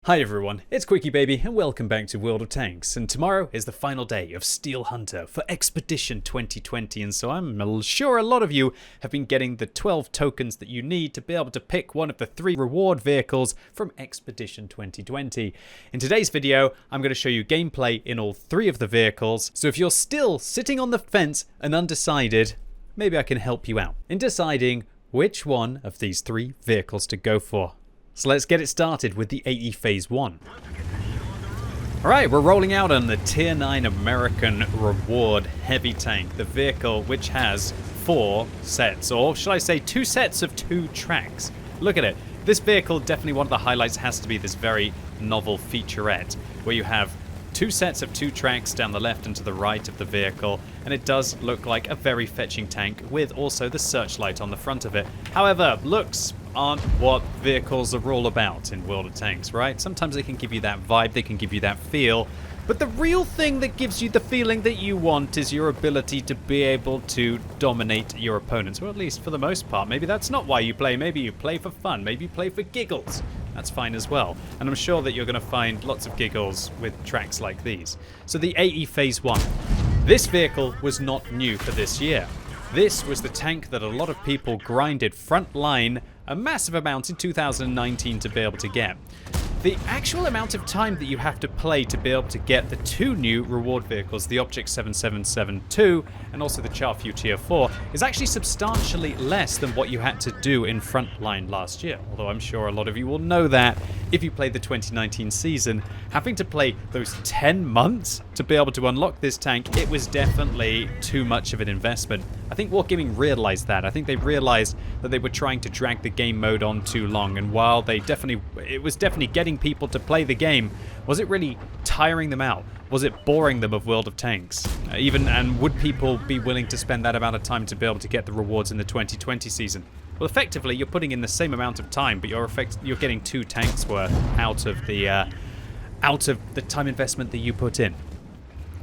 Hi everyone, it's QuickyBaby and welcome back to World of Tanks, and tomorrow is the final day of Steel Hunter for Expedition 2020, and so I'm sure a lot of you have been getting the 12 tokens that you need to be able to pick one of the 3 reward vehicles from Expedition 2020. In today's video, I'm going to show you gameplay in all 3 of the vehicles, so if you're still sitting on the fence and undecided, maybe I can help you out in deciding which one of these 3 vehicles to go for. So let's get it started with the AE Phase 1. Alright, we're rolling out on the Tier 9 American Reward Heavy Tank, the vehicle which has 4 sets, or should I say 2 sets of 2 tracks. Look at it. This vehicle, definitely one of the highlights has to be this very novel featurette, where you have 2 sets of 2 tracks down the left and to the right of the vehicle, and it does look like a very fetching tank with also the searchlight on the front of it. However, looks aren't what vehicles are all about in World of Tanks, right? Sometimes they can give you that vibe, they can give you that feel, but the real thing that gives you the feeling that you want is your ability to be able to dominate your opponents, or at least for the most part. Maybe that's not why you play, maybe you play for fun, maybe you play for giggles. That's fine as well, and I'm sure that you're going to find lots of giggles with tracks like these. So the AE Phase 1. This vehicle was not new for this year. This was the tank that a lot of people grinded front line a massive amount in 2019 to be able to get. The actual amount of time that you have to play to be able to get the 2 new reward vehicles, the Object 7772 and also the Char Futur 4, is actually substantially less than what you had to do in Frontline last year. Although I'm sure a lot of you will know that if you played the 2019 season, having to play those 10 months to be able to unlock this tank, it was definitely too much of an investment. I think Wargaming realized that. I think they realized that they were trying to drag the game mode on too long, and while it was definitely getting people to play the game, was it really tiring them out? Was it boring them of World of Tanks? And would people be willing to spend that amount of time to be able to get the rewards in the 2020 season? Well, effectively, you're putting in the same amount of time, but you're getting 2 tanks worth out of the time investment that you put in.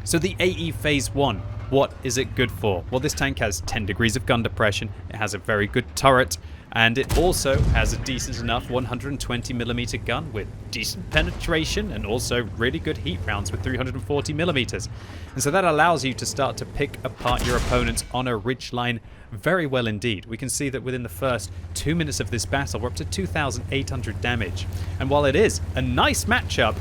So the AE Phase 1, what is it good for? Well, this tank has 10 degrees of gun depression, it has a very good turret, and it also has a decent enough 120mm gun with decent penetration and also really good heat rounds with 340mm. And so that allows you to start to pick apart your opponents on a ridgeline very well indeed. We can see that within the first 2 minutes of this battle, we're up to 2,800 damage. And while it is a nice matchup,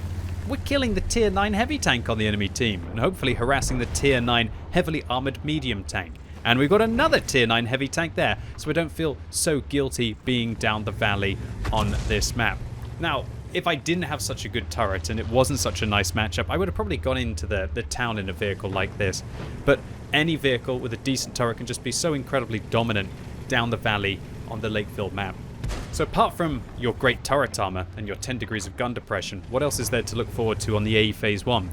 we're killing the Tier 9 heavy tank on the enemy team and hopefully harassing the Tier 9 heavily armored medium tank. And we've got another Tier 9 heavy tank there, so we don't feel so guilty being down the valley on this map. Now, if I didn't have such a good turret and it wasn't such a nice matchup, I would have probably gone into the town in a vehicle like this. But any vehicle with a decent turret can just be so incredibly dominant down the valley on the Lakeville map. So apart from your great turret armor and your 10 degrees of gun depression, what else is there to look forward to on the AE Phase 1?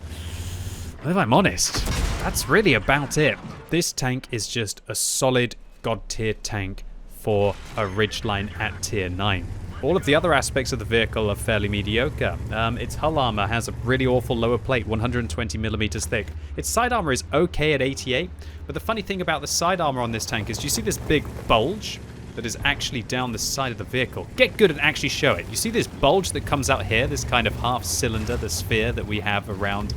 Well, if I'm honest, that's really about it. This tank is just a solid god tier tank for a ridgeline at Tier 9. All of the other aspects of the vehicle are fairly mediocre. Its hull armor has a really awful lower plate, 120mm thick. Its side armor is okay at 88, but the funny thing about the side armor on this tank is, do you see this big bulge that is actually down the side of the vehicle? Get good and actually show it. You see this bulge that comes out here, this kind of half cylinder, the sphere that we have around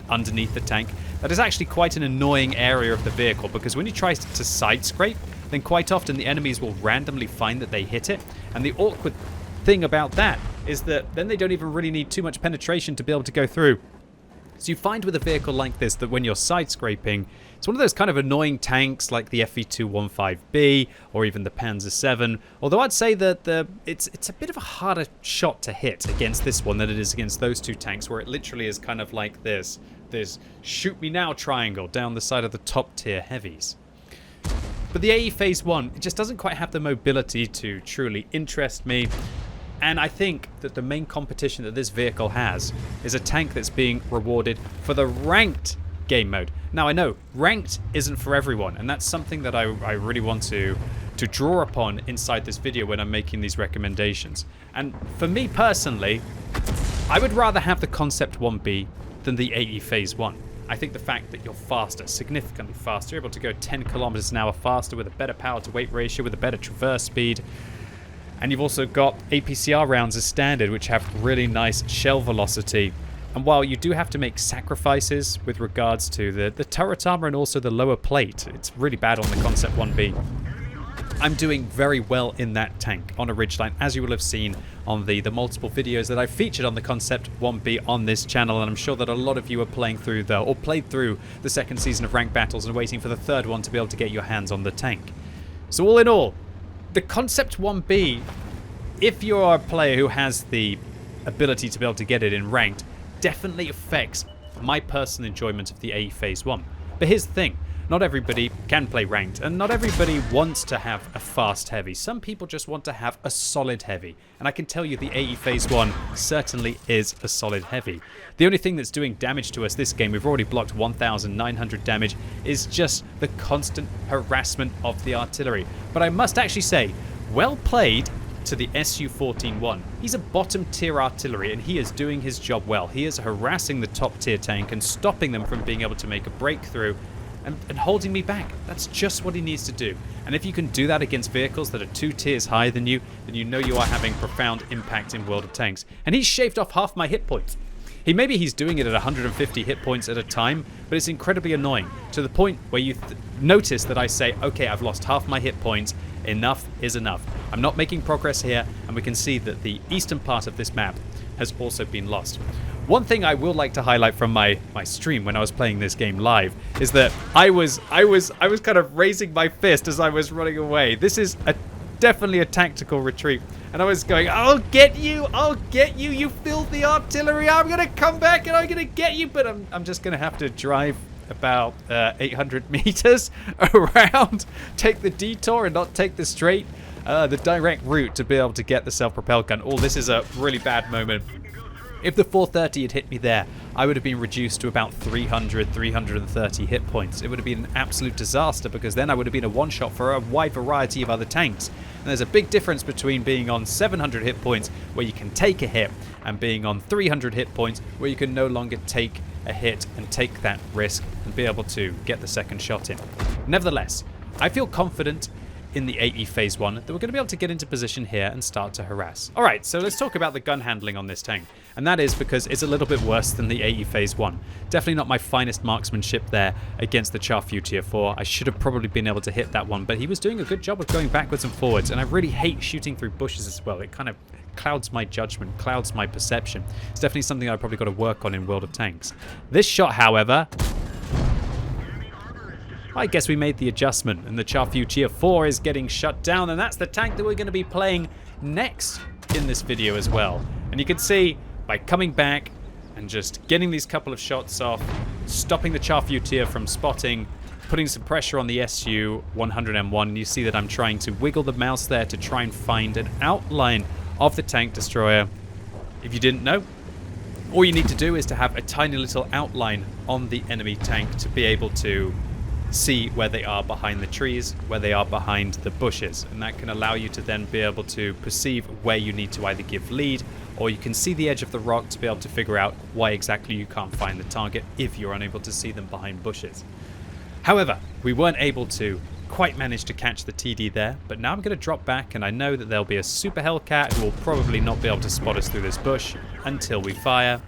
underneath the tank? That is actually quite an annoying area of the vehicle, because when you try to side scrape, then quite often the enemies will randomly find that they hit it, and the awkward thing about that is that then they don't even really need too much penetration to be able to go through. So you find with a vehicle like this that when you're side scraping, it's one of those kind of annoying tanks like the FV215B or even the Panzer 7. Although I'd say that it's a bit of a harder shot to hit against this one than it is against those 2 tanks, where it literally is kind of like this shoot me now triangle down the side of the top tier heavies. But the AE Phase 1, it just doesn't quite have the mobility to truly interest me. And I think that the main competition that this vehicle has is a tank that's being rewarded for the ranked game mode. Now I know ranked isn't for everyone, and that's something that I really want to draw upon inside this video when I'm making these recommendations. And for me personally, I would rather have the Concept 1B than the AE Phase 1. I think the fact that you're faster, significantly faster, able to go 10 kilometers an hour faster with a better power to weight ratio, with a better traverse speed, And you've also got APCR rounds as standard, which have really nice shell velocity. And while you do have to make sacrifices with regards to the turret armor and also the lower plate, it's really bad on the Concept 1B. I'm doing very well in that tank on a ridgeline, as you will have seen on the multiple videos that I've featured on the Concept 1B on this channel, and I'm sure that a lot of you are playing through or played through the second season of Ranked Battles and waiting for the third one to be able to get your hands on the tank. So all in all, the Concept 1B, if you're a player who has the ability to be able to get it in Ranked, definitely affects my personal enjoyment of the AE Phase 1. But here's the thing. Not everybody can play Ranked, and not everybody wants to have a fast heavy. Some people just want to have a solid heavy, and I can tell you the AE Phase 1 certainly is a solid heavy. The only thing that's doing damage to us this game, we've already blocked 1,900 damage, is just the constant harassment of the artillery. But I must actually say, well played to the Su-14-1. He's a bottom tier artillery, and he is doing his job well. He is harassing the top tier tank and stopping them from being able to make a breakthrough and holding me back. That's just what he needs to do. And if you can do that against vehicles that are 2 tiers higher than you, then you know you are having profound impact in World of Tanks. And he's shaved off half my hit points. Maybe he's doing it at 150 hit points at a time, but it's incredibly annoying to the point where you notice that I say, okay, I've lost half my hit points. Enough is enough. I'm not making progress here, and we can see that the eastern part of this map has also been lost. One thing I will like to highlight from my stream when I was playing this game live is that I was kind of raising my fist as I was running away. This is definitely a tactical retreat, and I was going, I'll get you, you filthy artillery, I'm gonna come back and I'm gonna get you, but I'm just gonna have to drive about 800 meters around, take the detour and not take the straight, the direct route to be able to get the self-propelled gun. Oh, this is a really bad moment. If the 430 had hit me there, I would have been reduced to about 300, 330 hit points. It would have been an absolute disaster, because then I would have been a one-shot for a wide variety of other tanks. And there's a big difference between being on 700 hit points, where you can take a hit, and being on 300 hit points, where you can no longer take a hit and take that risk and be able to get the second shot in. Nevertheless, I feel confident in the AE Phase 1 that we're going to be able to get into position here and start to harass. Alright, so let's talk about the gun handling on this tank. And that is because it's a little bit worse than the AE Phase 1. Definitely not my finest marksmanship there against the Char Futur 4. I should have probably been able to hit that one, but he was doing a good job of going backwards and forwards, and I really hate shooting through bushes as well. It kind of clouds my judgment, clouds my perception. It's definitely something I've probably got to work on in World of Tanks. This shot, however, I guess we made the adjustment, and the Char Futur 4 is getting shut down, and that's the tank that we're going to be playing next in this video as well. And you can see, by coming back and just getting these couple of shots off, stopping the Char Futur from spotting, putting some pressure on the Su-100M1, and you see that I'm trying to wiggle the mouse there to try and find an outline of the tank destroyer. If you didn't know, all you need to do is to have a tiny little outline on the enemy tank to be able to see where they are behind the trees, where they are behind the bushes, and that can allow you to then be able to perceive where you need to either give lead, or you can see the edge of the rock to be able to figure out why exactly you can't find the target if you're unable to see them behind bushes. However, we weren't able to quite manage to catch the TD there, but now I'm going to drop back, and I know that there'll be a Super Hellcat who will probably not be able to spot us through this bush until we fire,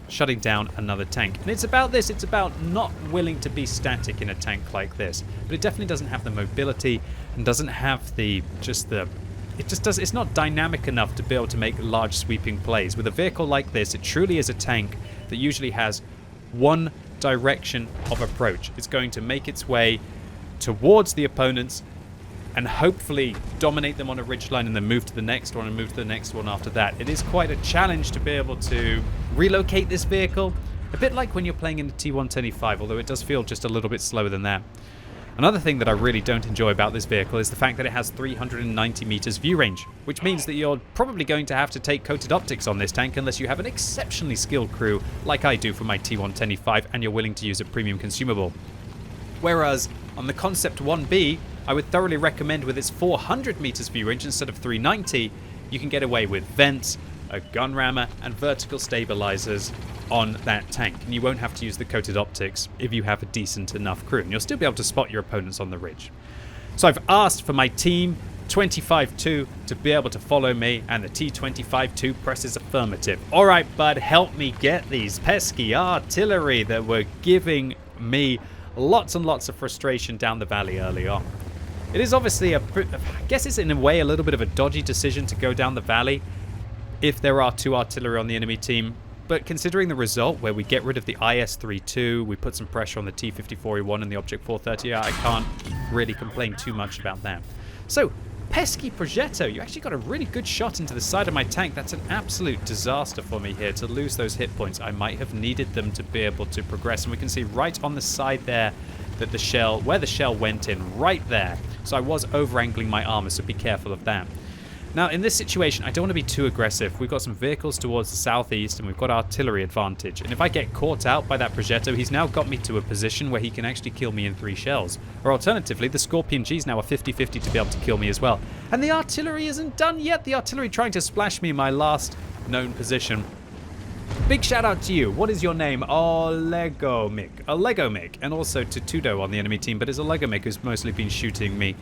shutting down another tank. And it's about this, it's about not willing to be static in a tank like this, but it definitely doesn't have the mobility and doesn't have it's not dynamic enough to be able to make large sweeping plays. With a vehicle like this, it truly is a tank that usually has one direction of approach. It's going to make its way towards the opponents and hopefully dominate them on a ridgeline and then move to the next one and move to the next one after that. It is quite a challenge to be able to relocate this vehicle, a bit like when you're playing in the T125, although it does feel just a little bit slower than that. Another thing that I really don't enjoy about this vehicle is the fact that it has 390 meters view range, which means that you're probably going to have to take coated optics on this tank unless you have an exceptionally skilled crew like I do for my T125 and you're willing to use a premium consumable. Whereas on the Concept 1B, I would thoroughly recommend, with its 400 meters view range instead of 390, you can get away with vents, a gun rammer, and vertical stabilizers on that tank. And you won't have to use the coated optics if you have a decent enough crew. And you'll still be able to spot your opponents on the ridge. So I've asked for my team 25-2 to be able to follow me, and the T-25-2 presses affirmative. Alright, bud, help me get these pesky artillery that were giving me lots and lots of frustration down the valley early on. It is obviously I guess it's in a way a little bit of a dodgy decision to go down the valley if there are 2 artillery on the enemy team, but considering the result where we get rid of the IS-32, we put some pressure on the T-54E1 and the Object 430, I can't really complain too much about that. So, pesky Progetto, you actually got a really good shot into the side of my tank. That's an absolute disaster for me here to lose those hit points. I might have needed them to be able to progress, and we can see right on the side there that the shell, where the shell went in, right there. So I was over-angling my armor, so be careful of that. Now, in this situation, I don't want to be too aggressive. We've got some vehicles towards the southeast, and we've got artillery advantage. And if I get caught out by that Progetto, he's now got me to a position where he can actually kill me in 3 shells. Or alternatively, the Scorpion G's now a 50-50 to be able to kill me as well. And the artillery isn't done yet. The artillery trying to splash me in my last known position. Big shout out to you. What is your name? Legomig. And also to Tudo on the enemy team, but it's Legomig who's mostly been shooting me.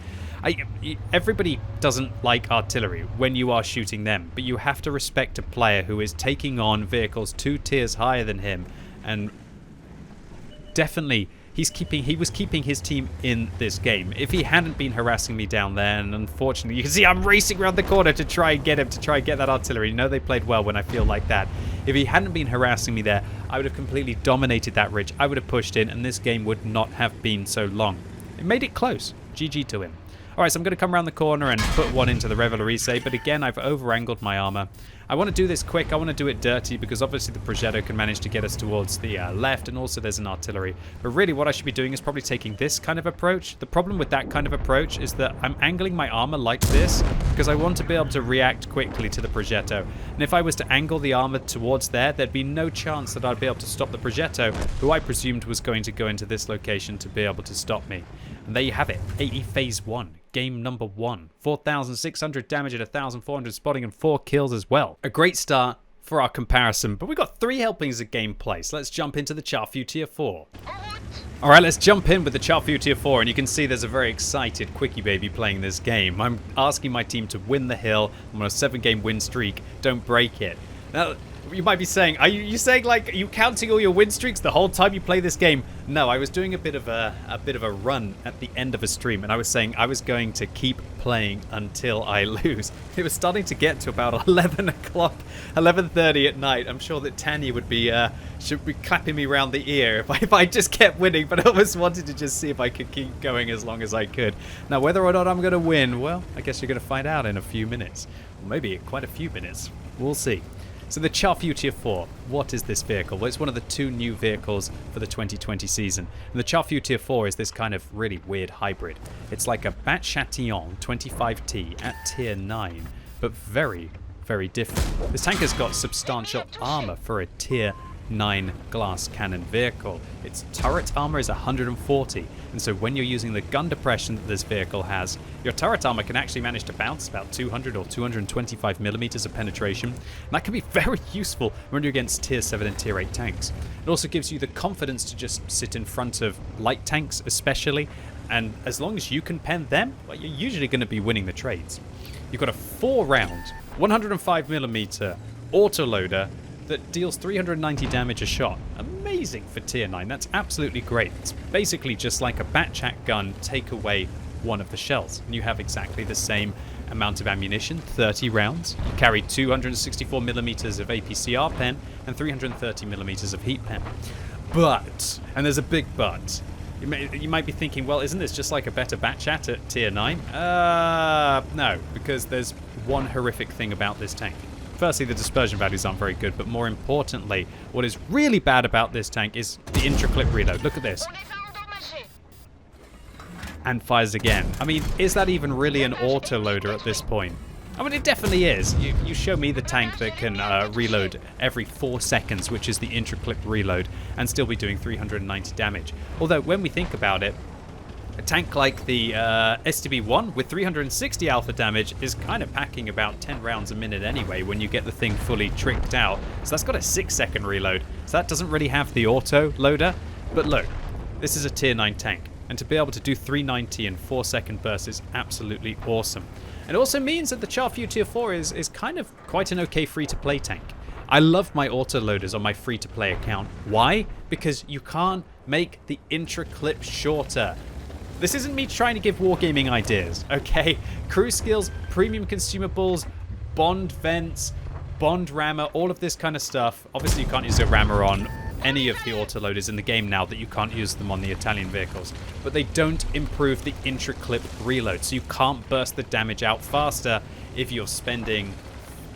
Everybody doesn't like artillery when you are shooting them, but you have to respect a player who is taking on vehicles 2 tiers higher than him, and definitely he was keeping his team in this game. If he hadn't been harassing me down there, and unfortunately you can see I'm racing around the corner to try and get him, to try and get that artillery. You know they played well when I feel like that. If he hadn't been harassing me there, I would have completely dominated that ridge. I would have pushed in, and this game would not have been so long. It made it close. GG to him. Alright, so I'm going to come around the corner and put one into the Reveillerise, but again, I've over-angled my armor. I want to do this quick, I want to do it dirty, because obviously the Progetto can manage to get us towards the left, and also there's an artillery. But really what I should be doing is probably taking this kind of approach. The problem with that kind of approach is that I'm angling my armor like this, because I want to be able to react quickly to the Progetto. And if I was to angle the armor towards there, there'd be no chance that I'd be able to stop the Progetto, who I presumed was going to go into this location to be able to stop me. And there you have it, 80 phase 1. Game number 1. 4,600 damage at 1,400 spotting and 4 kills as well. A great start for our comparison, but we got 3 helpings of gameplay, so let's jump into the Char Futur 4. Alright, let's jump in with the Char Futur 4, and you can see there's a very excited QuickyBaby playing this game. I'm asking my team to win the hill. I'm on a 7-game win streak. Don't break it. Now, you might be saying, are you saying like, are you counting all your win streaks the whole time you play this game? No, I was doing a bit of a run at the end of a stream, and I was saying I was going to keep playing until I lose. It was starting to get to about 11 o'clock, 11:30 at night. I'm sure that Tanya would be should be clapping me round the ear if I just kept winning, but I always wanted to just see if I could keep going as long as I could. Now, whether or not I'm going to win, well, I guess you're going to find out in a few minutes. Or maybe quite a few minutes. We'll see. So the Char Futur 4, what is this vehicle? Well, it's one of the 2 new vehicles for the 2020 season. And the Char Futur 4 is this kind of really weird hybrid. It's like a Bat Chatillon 25T at tier 9, but very, very different. This tank has got substantial armor for a tier 9 glass cannon vehicle. Its turret armor is 140, and so when you're using the gun depression that this vehicle has, your turret armor can actually manage to bounce about 200 or 225 millimeters of penetration, and that can be very useful when you're against tier 7 and tier 8 tanks. It also gives you the confidence to just sit in front of light tanks especially, and as long as you can pen them, well, you're usually going to be winning the trades. You've got a 4-round 105mm autoloader that deals 390 damage a shot. Amazing for tier 9. That's absolutely great. It's basically just like a Batchat gun, take away one of the shells, and you have exactly the same amount of ammunition, 30 rounds. You carry 264mm of APCR pen and 330mm of heat pen. But, and there's a big but, you might be thinking, well, isn't this just like a better Batchat at tier 9? No, because there's one horrific thing about this tank. Firstly, the dispersion values aren't very good, but more importantly, what is really bad about this tank is the intra-clip reload. Look at this. And fires again. I mean, is that even really an autoloader at this point? I mean, it definitely is. You show me the tank that can reload every 4 seconds, which is the intra-clip reload, and still be doing 390 damage. Although, when we think about it, a tank like the STB-1 with 360 alpha damage is kind of packing about 10 rounds a minute anyway when you get the thing fully tricked out. So that's got a 6-second reload. So that doesn't really have the auto loader. But look, this is a tier 9 tank. And to be able to do 390 in 4-second bursts is absolutely awesome. And it also means that the Char Futur 4 is kind of quite an okay free-to-play tank. I love my autoloaders on my free-to-play account. Why? Because you can't make the intro clip shorter. This isn't me trying to give wargaming ideas, okay? Crew skills, premium consumables, bond vents, bond rammer, all of this kind of stuff. Obviously you can't use a rammer on any of the autoloaders in the game now that you can't use them on the Italian vehicles. But they don't improve the intra-clip reload, so you can't burst the damage out faster if you're spending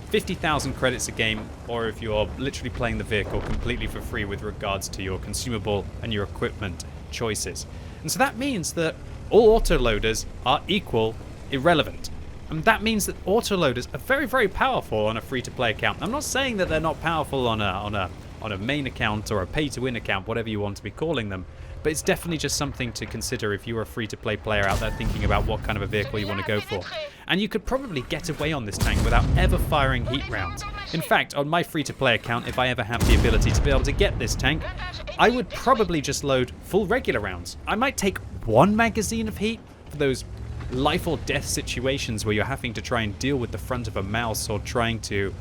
50,000 credits a game, or if you're literally playing the vehicle completely for free with regards to your consumable and your equipment choices. And so that means that all autoloaders are equal irrelevant. And that means that autoloaders are very, very powerful on a free-to-play account. I'm not saying that they're not powerful on a main account or a pay-to-win account, whatever you want to be calling them. But it's definitely just something to consider if you're a free-to-play player out there thinking about what kind of a vehicle you want to go for. And you could probably get away on this tank without ever firing heat rounds. In fact, on my free-to-play account, if I ever have the ability to be able to get this tank, I would probably just load full regular rounds. I might take one magazine of heat for those life or death situations where you're having to try and deal with the front of a mouse or trying to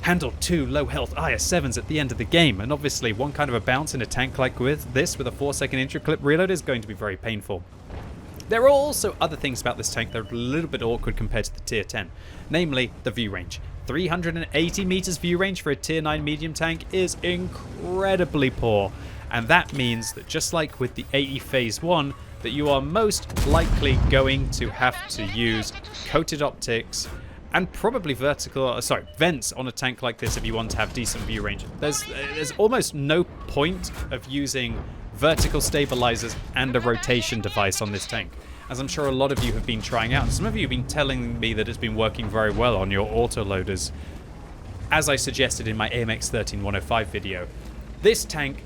handle 2 low health IS-7s at the end of the game. And obviously one kind of a bounce in a tank like this with a 4-second intra-clip reload is going to be very painful. There are also other things about this tank that are a little bit awkward compared to the tier 10, namely the view range. 380 meters view range for a tier 9 medium tank is incredibly poor, and that means that just like with the AE phase 1, that you are most likely going to have to use coated optics and probably vents on a tank like this if you want to have decent view range. There's almost no point of using vertical stabilizers and a rotation device on this tank, as I'm sure a lot of you have been trying out. And some of you have been telling me that it's been working very well on your autoloaders, as I suggested in my AMX 13105 video. This tank,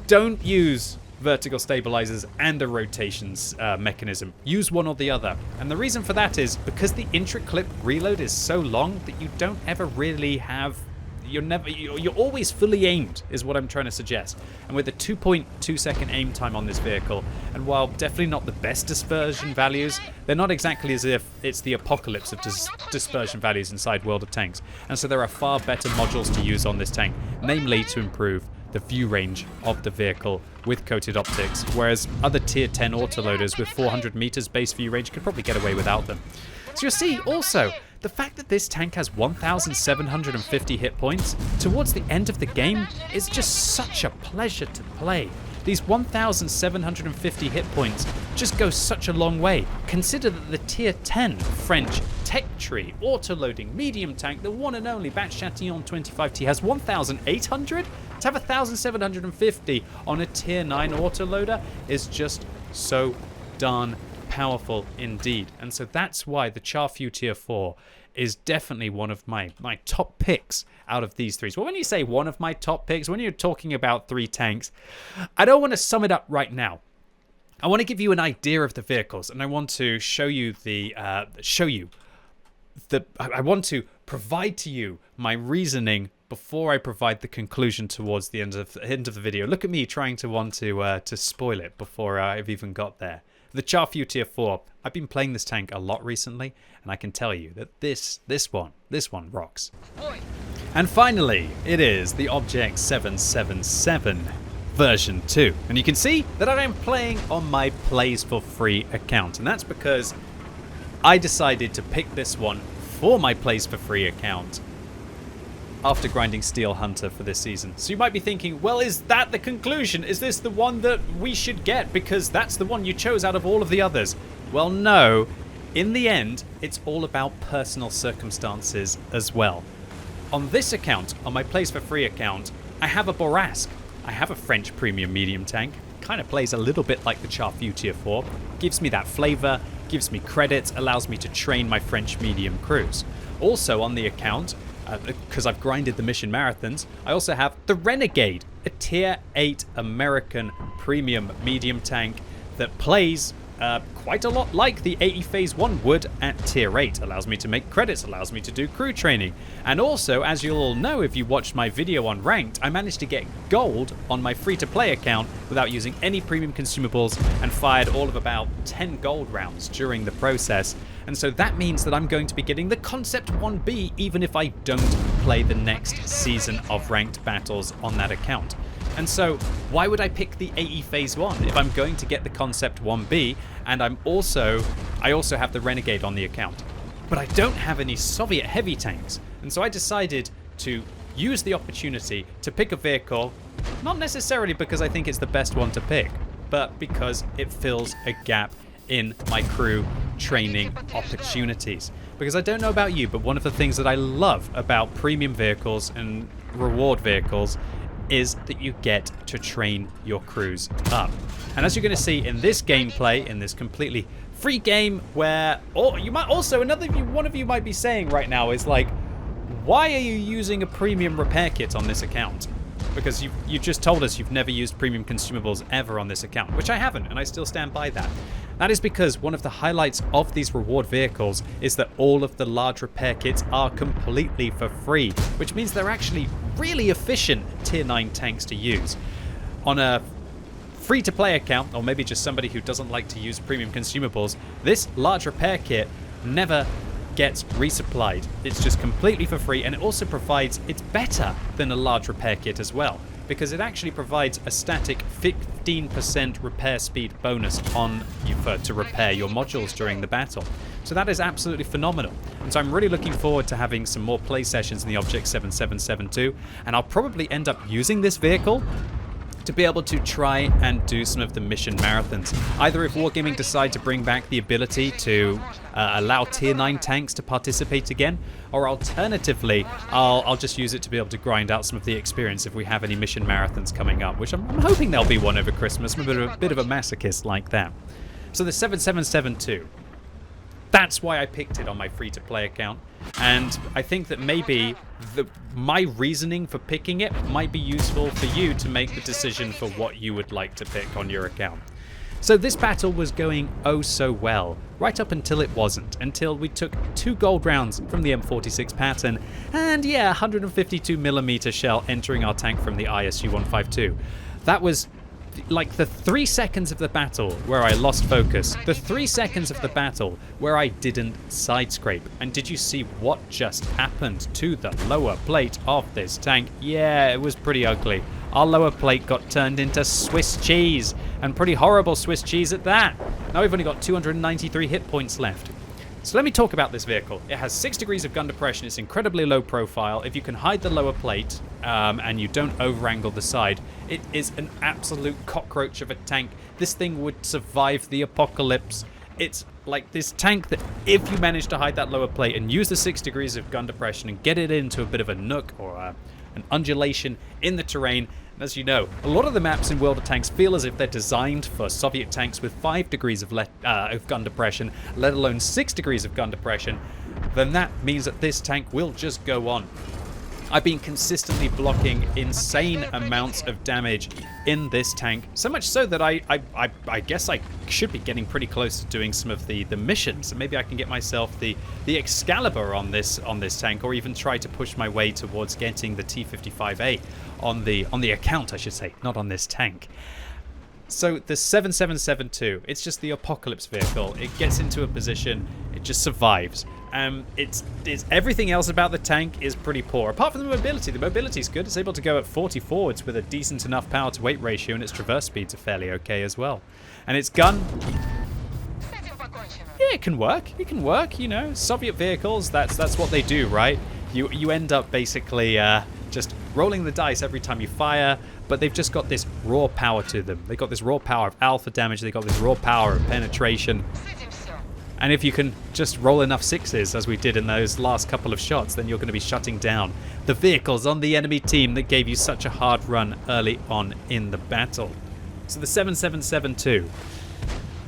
don't use vertical stabilizers and a rotations mechanism. Use one or the other. And the reason for that is because the intra-clip reload is so long that you don't ever really have... You're always fully aimed, is what I'm trying to suggest. And with a 2.2 second aim time on this vehicle, and while definitely not the best dispersion values, they're not exactly as if it's the apocalypse of dispersion values inside World of Tanks. And so there are far better modules to use on this tank, namely to improve the view range of the vehicle with coated optics, whereas other tier 10 autoloaders with 400 meters base view range could probably get away without them. So you'll see also the fact that this tank has 1,750 hit points towards the end of the game is just such a pleasure to play. These 1,750 hit points just go such a long way. Consider that the tier 10 French tech tree autoloading medium tank, the one and only Bat Chatillon 25T, has 1,800. To have 1,750 on a tier 9 autoloader is just so darn powerful indeed. And so that's why the Char Futur 4 is definitely one of my top picks out of these 3. Well, when you say one of my top picks, when you're talking about 3 tanks, I don't want to sum it up right now. I want to give you an idea of the vehicles, and I want to show you I want to provide to you my reasoning before I provide the conclusion towards the end of the video. Look at me trying to want to spoil it before I've even got there. The Char Futur 4, I've been playing this tank a lot recently, and I can tell you that this one rocks. And finally, it is the Object 777 version 2. And you can see that I am playing on my Plays for Free account, and that's because I decided to pick this one for my Plays for Free account after grinding Steel Hunter for this season. So you might be thinking, well, is that the conclusion? Is this the one that we should get because that's the one you chose out of all of the others? Well, no. In the end, it's all about personal circumstances as well. On this account, on my Plays for Free account, I have a Bourrasque. I have a French premium medium tank. Kind of plays a little bit like the Char Futur 4. Gives me that flavor, gives me credits, allows me to train my French medium crews. Also on the account, because I've grinded the mission marathons, I also have the Renegade, a tier 8 American premium medium tank that plays quite a lot like the 80 Phase 1 would at Tier 8. Allows me to make credits, allows me to do crew training. And also, as you'll all know if you watched my video on Ranked, I managed to get gold on my free-to-play account without using any premium consumables and fired all of about 10 gold rounds during the process. And so that means that I'm going to be getting the Concept 1B even if I don't play the next season of Ranked battles on that account. And so why would I pick the 80 Phase 1 if I'm going to get the Concept 1B and I also have the Renegade on the account? But I don't have any Soviet heavy tanks. And so I decided to use the opportunity to pick a vehicle, not necessarily because I think it's the best one to pick, but because it fills a gap in my crew training opportunities. Because I don't know about you, but one of the things that I love about premium vehicles and reward vehicles is that you get to train your crews up. And as you're going to see in this gameplay, in this completely free game where, or you might also, one of you might be saying right now is like, why are you using a premium repair kit on this account? Because you just told us you've never used premium consumables ever on this account, which I haven't, and I still stand by that. That is because one of the highlights of these reward vehicles is that all of the large repair kits are completely for free, which means they're actually really efficient Tier 9 tanks to use. On a free-to-play account, or maybe just somebody who doesn't like to use premium consumables, this large repair kit never gets resupplied. It's just completely for free, and it also provides, it's better than a large repair kit as well, because it actually provides a static 15% repair speed bonus on you to repair your modules during the battle. So that is absolutely phenomenal. And so I'm really looking forward to having some more play sessions in the Object 7772, and I'll probably end up using this vehicle to be able to try and do some of the mission marathons. Either if Wargaming decide to bring back the ability to allow Tier 9 tanks to participate again, or alternatively, I'll just use it to be able to grind out some of the experience if we have any mission marathons coming up, which I'm hoping there'll be one over Christmas. I'm a bit of a masochist like that. So the 7772. That's why I picked it on my free-to-play account, and I think that maybe my reasoning for picking it might be useful for you to make the decision for what you would like to pick on your account. So this battle was going oh so well, right up until it wasn't, until we took 2 gold rounds from the M46 pattern, and yeah, 152mm shell entering our tank from the ISU-152. That was like the 3 seconds of the battle where I lost focus, the 3 seconds of the battle where I didn't side scrape. And did you see what just happened to the lower plate of this tank? Yeah, it was pretty ugly. Our lower plate got turned into Swiss cheese, and pretty horrible Swiss cheese at that. Now we've only got 293 hit points left. So let me talk about this vehicle. It has 6 degrees of gun depression. It's incredibly low profile. If you can hide the lower plate and you don't over-angle the side, it is an absolute cockroach of a tank. This thing would survive the apocalypse. It's like this tank that if you manage to hide that lower plate and use the 6 degrees of gun depression and get it into a bit of a nook or an undulation in the terrain. And as you know, a lot of the maps in World of Tanks feel as if they're designed for Soviet tanks with 5 degrees of gun depression, let alone 6 degrees of gun depression. Then that means that this tank will just go on. I've been consistently blocking insane amounts of damage in this tank, so much so that I guess I should be getting pretty close to doing some of the missions. So maybe I can get myself the Excalibur on this tank, or even try to push my way towards getting the T55A on the account, I should say, not on this tank. So the 7772, it's just the apocalypse vehicle. It gets into a position, it just survives. It's everything else about the tank is pretty poor, apart from the mobility. The mobility is good. It's able to go at 40 forwards with a decent enough power to weight ratio, and its traverse speeds are fairly okay as well. And its gun, yeah, it can work. It can work. You know, Soviet vehicles. That's what they do, right? You end up basically just rolling the dice every time you fire, but they've just got this raw power to them. They've got this raw power of alpha damage. They've got this raw power of penetration. And if you can just roll enough 6s, as we did in those last couple of shots, then you're going to be shutting down the vehicles on the enemy team that gave you such a hard run early on in the battle. So the 7772,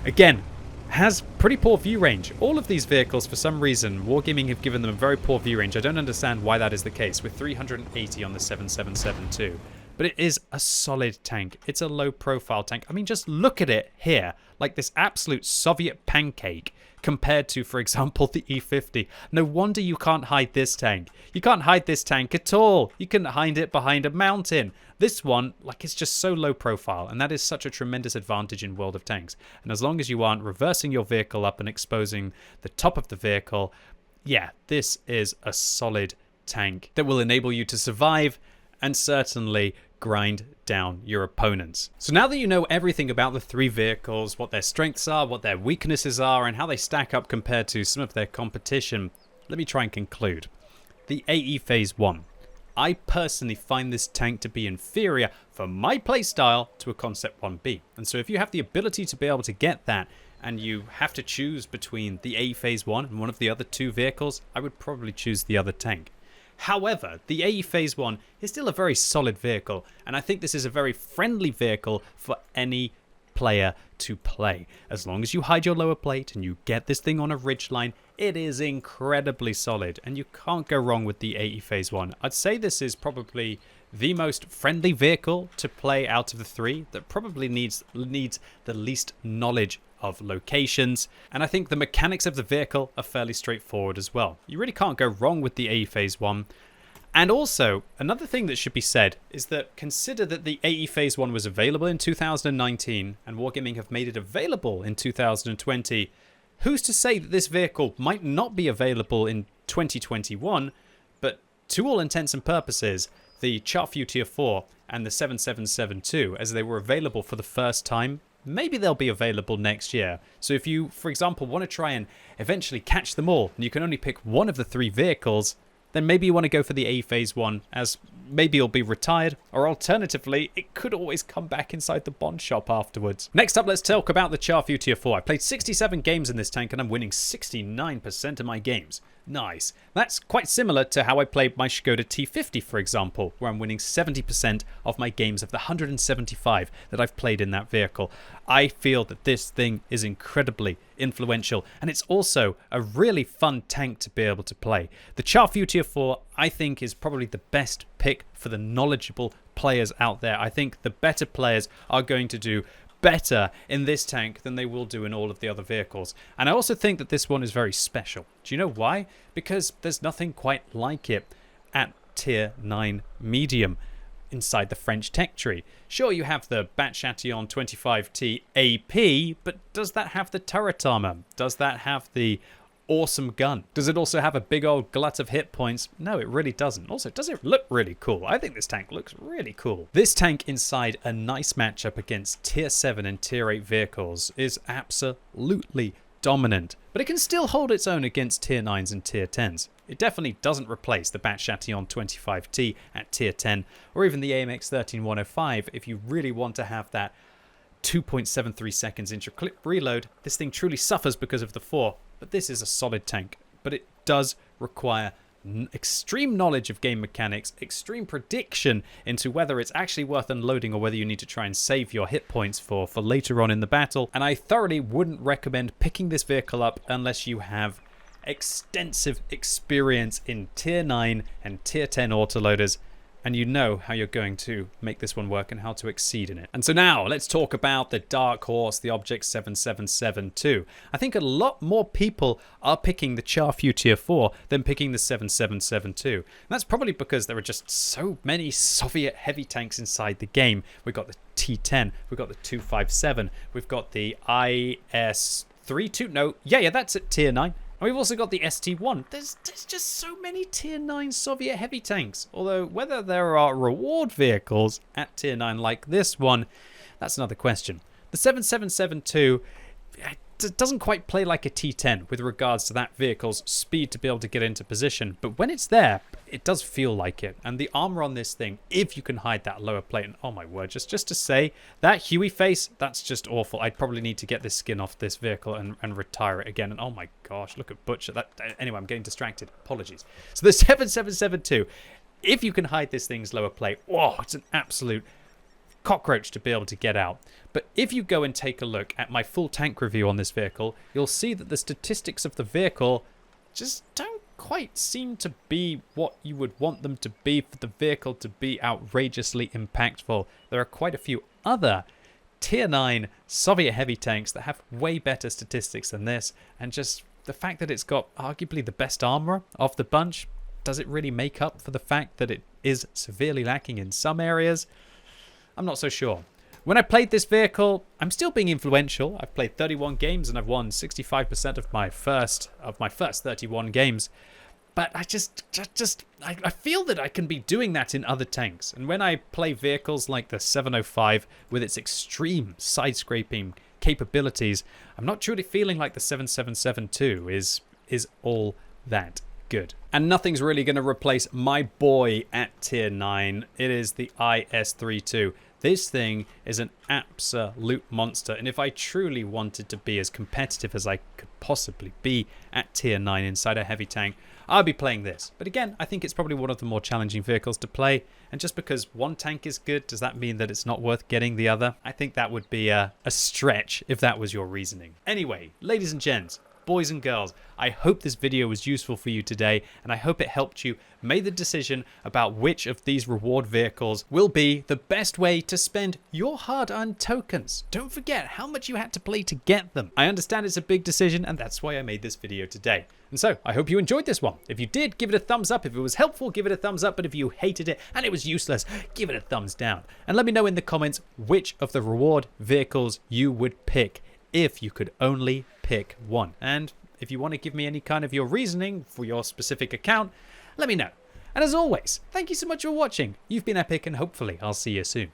again, has pretty poor view range. All of these vehicles, for some reason, Wargaming have given them a very poor view range. I don't understand why that is the case, with 380 on the 7772. but it is a solid tank. It's a low profile tank. I mean, just look at it here, like this absolute Soviet pancake compared to, for example, the E50. No wonder you can't hide this tank. You can't hide this tank at all. You can hide it behind a mountain. This one, like, it's just so low profile, and that is such a tremendous advantage in World of Tanks. And as long as you aren't reversing your vehicle up and exposing the top of the vehicle, yeah, this is a solid tank that will enable you to survive and certainly grind down your opponents. So now that you know everything about the three vehicles, what their strengths are, what their weaknesses are, and how they stack up compared to some of their competition, let me try and conclude. The AE Phase 1. I personally find this tank to be inferior for my playstyle to a Concept 1B. And so if you have the ability to be able to get that, and you have to choose between the AE Phase 1 and one of the other two vehicles, I would probably choose the other tank. However, the AE Phase 1 is still a very solid vehicle, and I think this is a very friendly vehicle for any player to play. As long as you hide your lower plate and you get this thing on a ridgeline, it is incredibly solid, and you can't go wrong with the AE Phase 1. I'd say this is probably the most friendly vehicle to play out of the three, that probably needs the least knowledge of locations, and I think the mechanics of the vehicle are fairly straightforward as well. You really can't go wrong with the AE Phase 1. And also, another thing that should be said is that consider that the AE Phase 1 was available in 2019 and Wargaming have made it available in 2020. Who's to say that this vehicle might not be available in 2021, but to all intents and purposes, the Char Futur 4 and the 7772, as they were available for the first time, maybe they'll be available next year. So if you, for example, want to try and eventually catch them all, and you can only pick one of the three vehicles, then maybe you want to go for the AE Phase 1, as maybe it'll be retired, or alternatively, it could always come back inside the Bond shop afterwards. Next up, let's talk about the Char Futur 4. I played 67 games in this tank, and I'm winning 69% of my games. Nice. That's quite similar to how I played my Skoda T50, for example, where I'm winning 70% of my games of the 175 that I've played in that vehicle. I feel that this thing is incredibly influential, and it's also a really fun tank to be able to play. The Char Futur 4, I think, is probably the best pick for the knowledgeable players out there. I think the better players are going to do better in this tank than they will do in all of the other vehicles. And I also think that this one is very special. Do you know why? Because there's nothing quite like it at Tier 9 Medium inside the French tech tree. Sure, you have the Bat-Chatillon 25T AP, but does that have the turret armor? Does that have the awesome gun? Does it also have a big old glut of hit points? No, it really doesn't. Also, does it look really cool? I think this tank looks really cool. This tank inside a nice matchup against Tier 7 and Tier 8 vehicles is absolutely dominant, but it can still hold its own against Tier 9s and Tier 10s. It definitely doesn't replace the Bat-Chatillon 25T at Tier 10, or even the AMX 13105 if you really want to have that 2.73 seconds intra-clip reload. This thing truly suffers because of the 4, but this is a solid tank. But it does require extreme knowledge of game mechanics, extreme prediction into whether it's actually worth unloading or whether you need to try and save your hit points for later on in the battle. And I thoroughly wouldn't recommend picking this vehicle up unless you have extensive experience in Tier 9 and Tier 10 autoloaders, and you know how you're going to make this one work and how to exceed in it. And so now let's talk about the dark horse, the Object 7772. I think a lot more people are picking the Char Futur 4 than picking the 7772. And that's probably because there are just so many Soviet heavy tanks inside the game. We've got the T10, we've got the 257, we've got the IS-32, that's at Tier 9. And we've also got the ST1. There's just so many Tier 9 Soviet heavy tanks. Although whether there are reward vehicles at Tier 9 like this one, that's another question. The 7772 doesn't quite play like a T10 with regards to that vehicle's speed to be able to get into position. But when it's there, it does feel like it. And the armor on this thing, if you can hide that lower plate, and oh my word, just to say, that Huey face, that's just awful. I'd probably need to get this skin off this vehicle and retire it again. And oh my gosh, look at Butcher. Anyway, I'm getting distracted. Apologies. So the 7772, if you can hide this thing's lower plate, whoa, it's an absolute cockroach to be able to get out. But if you go and take a look at my full tank review on this vehicle, you'll see that the statistics of the vehicle just don't quite seem to be what you would want them to be for the vehicle to be outrageously impactful. There are quite a few other Tier 9 Soviet heavy tanks that have way better statistics than this, and just the fact that it's got arguably the best armor of the bunch, does it really make up for the fact that it is severely lacking in some areas? I'm not so sure. When I played this vehicle, I'm still being influential. I've played 31 games and I've won 65% of my first 31 games. But I I feel that I can be doing that in other tanks. And when I play vehicles like the 705 with its extreme side-scraping capabilities, I'm not truly feeling like the 7772 is all that good. And nothing's really going to replace my boy at tier 9. It is the IS-32. This thing is an absolute monster, and if I truly wanted to be as competitive as I could possibly be at tier 9 inside a heavy tank, I'd be playing this. But again, I think it's probably one of the more challenging vehicles to play, and just because one tank is good, does that mean that it's not worth getting the other? I think that would be a stretch if that was your reasoning. Anyway, ladies and gents, boys and girls, I hope this video was useful for you today, and I hope it helped you make the decision about which of these reward vehicles will be the best way to spend your hard-earned tokens. Don't forget how much you had to play to get them. I understand it's a big decision, and that's why I made this video today. And so, I hope you enjoyed this one. If you did, give it a thumbs up. If it was helpful, give it a thumbs up. But if you hated it and it was useless, give it a thumbs down. And let me know in the comments which of the reward vehicles you would pick if you could only pick one. And if you want to give me any kind of your reasoning for your specific account, let me know. And as always, thank you so much for watching. You've been epic, and hopefully I'll see you soon.